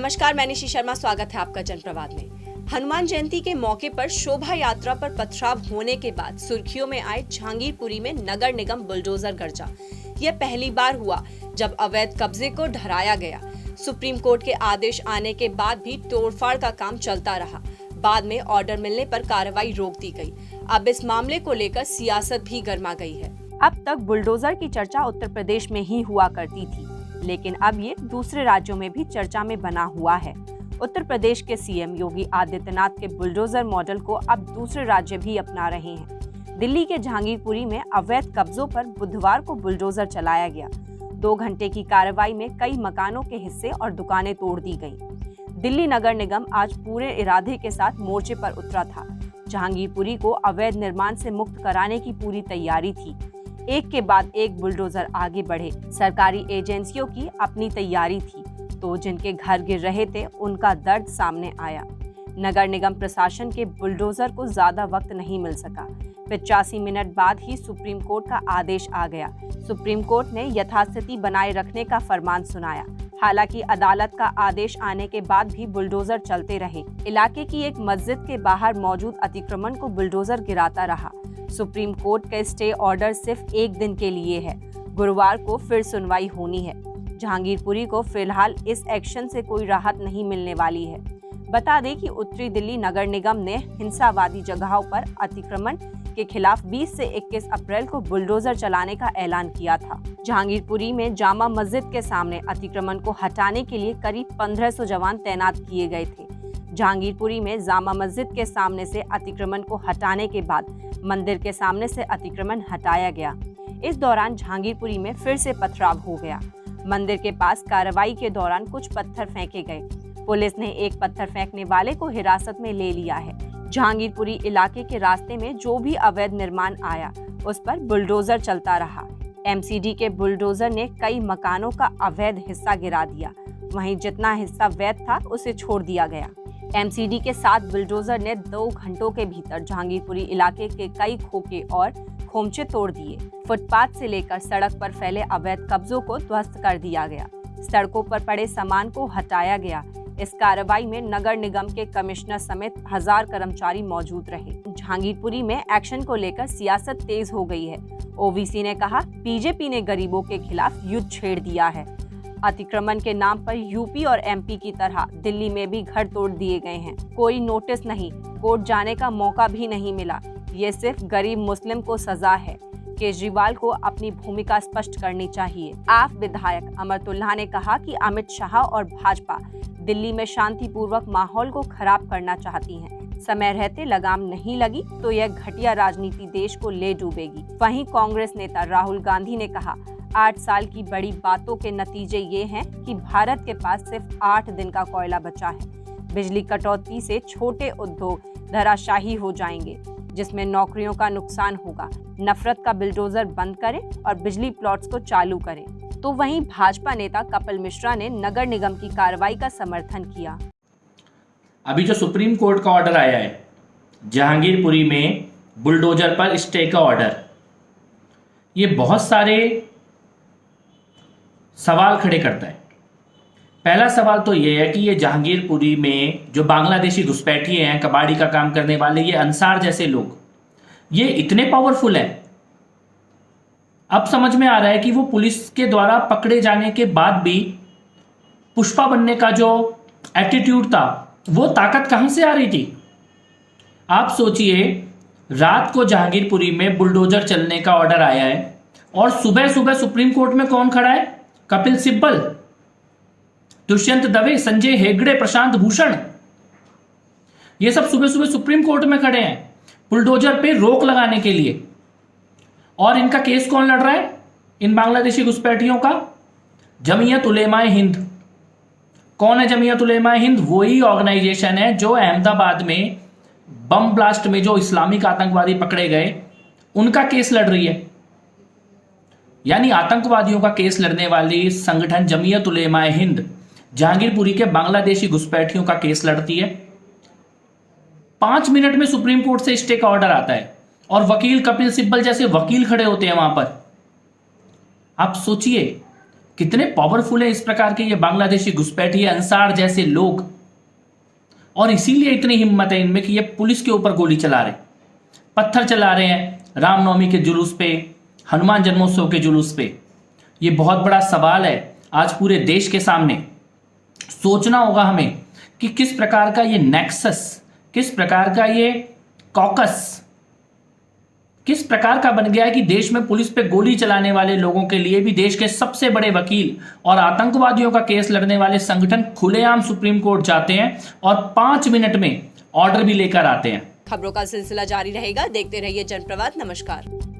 नमस्कार, मैं निशी शर्मा। स्वागत है आपका जनप्रवाद में। हनुमान जयंती के मौके पर शोभा यात्रा पर पथराव होने के बाद सुर्खियों में आए जहांगीरपुरी में नगर निगम बुलडोजर गर्जा। यह पहली बार हुआ जब अवैध कब्जे को ढराया गया। सुप्रीम कोर्ट के आदेश आने के बाद भी तोड़फाड़ का काम चलता रहा। बाद में ऑर्डर मिलने पर कार्रवाई रोक दी गई। अब इस मामले को लेकर सियासत भी गर्मा गई है। अब तक बुलडोजर की चर्चा उत्तर प्रदेश में ही हुआ करती थी, लेकिन अब ये दूसरे राज्यों में भी चर्चा में बना हुआ है। उत्तर प्रदेश के सीएम योगी आदित्यनाथ के बुलडोजर मॉडल को अब दूसरे राज्य भी अपना रहे हैं। दिल्ली के जहांगीरपुरी में अवैध कब्जों पर बुधवार को बुलडोजर चलाया गया। 2 घंटे की कार्रवाई में कई मकानों के हिस्से और दुकानें तोड़ दी गईं। दिल्ली नगर निगम आज पूरे इरादे के साथ मोर्चे पर उतरा था। जहांगीरपुरी को अवैध निर्माण से मुक्त कराने की पूरी तैयारी थी। एक के बाद एक बुलडोजर आगे बढ़े। सरकारी एजेंसियों की अपनी तैयारी थी, तो जिनके घर गिर रहे थे उनका दर्द सामने आया। नगर निगम प्रशासन के बुलडोजर को ज्यादा वक्त नहीं मिल सका। 85 मिनट बाद ही सुप्रीम कोर्ट का आदेश आ गया। सुप्रीम कोर्ट ने यथास्थिति बनाए रखने का फरमान सुनाया। हालांकि अदालत का आदेश आने के बाद भी बुलडोजर चलते रहे। इलाके की एक मस्जिद के बाहर मौजूद अतिक्रमण को बुलडोजर गिराता रहा। सुप्रीम कोर्ट का स्टे ऑर्डर सिर्फ 1 दिन के लिए है। गुरुवार को फिर सुनवाई होनी है। जहांगीरपुरी को फिलहाल इस एक्शन से कोई राहत नहीं मिलने वाली है। बता दें कि उत्तरी दिल्ली नगर निगम ने हिंसावादी जगहों पर अतिक्रमण के खिलाफ 20 से 21 अप्रैल को बुलडोजर चलाने का ऐलान किया था। जहांगीरपुरी में जामा मस्जिद के सामने अतिक्रमण को हटाने के लिए करीब 1500 जवान तैनात किए गए थे। जहांगीरपुरी में जामा मस्जिद के सामने से अतिक्रमण को हटाने के बाद मंदिर के सामने से अतिक्रमण हटाया गया। इस दौरान जहांगीरपुरी में फिर से पथराव हो गया। मंदिर के पास कार्रवाई के दौरान कुछ पत्थर फेंके गए। पुलिस ने एक पत्थर फेंकने वाले को हिरासत में ले लिया है। जहांगीरपुरी इलाके के रास्ते में जो भी अवैध निर्माण आया उस पर बुलडोजर चलता रहा। एमसीडी के बुलडोजर ने कई मकानों का अवैध हिस्सा गिरा दिया। वहीं जितना हिस्सा वैध था उसे छोड़ दिया गया। एमसीडी के साथ बुलडोजर ने 2 घंटों के भीतर जहांगीरपुरी इलाके के कई खोखे और खोमचे तोड़ दिए। फुटपाथ से लेकर सड़क पर फैले अवैध कब्जों को ध्वस्त कर दिया गया। सड़कों पर पड़े सामान को हटाया गया। इस कार्रवाई में नगर निगम के कमिश्नर समेत 1000 कर्मचारी मौजूद रहे। जहांगीरपुरी में एक्शन को लेकर सियासत तेज हो गई है। ओवीसी ने कहा, बीजेपी ने गरीबों के खिलाफ युद्ध छेड़ दिया है। अतिक्रमण के नाम पर यूपी और एमपी की तरह दिल्ली में भी घर तोड़ दिए गए हैं। कोई नोटिस नहीं, कोर्ट जाने का मौका भी नहीं मिला। ये सिर्फ गरीब मुस्लिम को सजा है। केजरीवाल को अपनी भूमिका स्पष्ट करनी चाहिए। आप विधायक अमरतुल्लाह ने कहा कि अमित शाह और भाजपा दिल्ली में शांतिपूर्वक माहौल को खराब करना चाहती हैं। समय रहते लगाम नहीं लगी तो यह घटिया राजनीति देश को ले डूबेगी। वहीं कांग्रेस नेता राहुल गांधी ने कहा, 8 साल की बड़ी बातों के नतीजे ये हैं कि भारत के पास सिर्फ 8 दिन का कोयला बचा है। बिजली कटौती से छोटे उद्योग धराशायी हो जाएंगे, जिसमें नौकरियों का नुकसान होगा। नफरत का बुलडोजर बंद करें और बिजली प्लॉट्स को चालू करें। तो वहीं भाजपा नेता कपिल मिश्रा ने नगर निगम की कार्रवाई का समर्थन किया। अभी जो सुप्रीम कोर्ट का ऑर्डर आया है जहांगीरपुरी में बुलडोजर पर स्टे का ऑर्डर, ये बहुत सारे सवाल खड़े करता है। पहला सवाल तो ये है कि ये जहांगीरपुरी में जो बांग्लादेशी घुसपैठिए हैं, कबाड़ी का काम करने वाले, ये अंसार जैसे लोग, ये इतने पावरफुल हैं। अब समझ में आ रहा है कि वो पुलिस के द्वारा पकड़े जाने के बाद भी पुष्पा बनने का जो एटीट्यूड था, वो ताकत कहां से आ रही थी। आप सोचिए, रात को जहांगीरपुरी में बुलडोजर चलने का ऑर्डर आया है और सुबह सुबह सुप्रीम कोर्ट में कौन खड़ा है? कपिल सिब्बल, दुष्यंत दवे, संजय हेगड़े, प्रशांत भूषण, ये सब सुबह सुबह सुप्रीम कोर्ट में खड़े हैं बुलडोजर पे रोक लगाने के लिए। और इनका केस कौन लड़ रहा है? इन बांग्लादेशी घुसपैठियों का जमीयत उलेमाए हिंद। कौन है जमीयत उलेमाए हिंद? वही ऑर्गेनाइजेशन है जो अहमदाबाद में बम ब्लास्ट में जो इस्लामिक आतंकवादी पकड़े गए, उनका केस लड़ रही है। यानी आतंकवादियों का केस लड़ने वाली संगठन जमीयत उलेमाए हिंद जहांगीरपुरी के बांग्लादेशी घुसपैठियों का केस लड़ती है। 5 मिनट में सुप्रीम कोर्ट से स्टे का ऑर्डर आता है और वकील कपिल सिब्बल जैसे वकील खड़े होते हैं वहां पर। आप सोचिए कितने पावरफुल है इस प्रकार के ये बांग्लादेशी घुसपैठिए अंसार जैसे लोग, और इसीलिए इतनी हिम्मत है इनमें कि ये पुलिस के ऊपर गोली चला रहे, पत्थर चला रहे हैं रामनवमी के जुलूस पे, हनुमान जन्मोत्सव के जुलूस पे। ये बहुत बड़ा सवाल है आज पूरे देश के सामने। सोचना होगा हमें कि किस प्रकार का ये नेक्सस, किस प्रकार का ये कॉकस किस प्रकार का बन गया है कि देश में पुलिस पे गोली चलाने वाले लोगों के लिए भी देश के सबसे बड़े वकील और आतंकवादियों का केस लड़ने वाले संगठन खुलेआम सुप्रीम कोर्ट जाते हैं और 5 मिनट में ऑर्डर भी लेकर आते हैं। खबरों का सिलसिला जारी रहेगा, देखते रहिए जनप्रवाद। नमस्कार।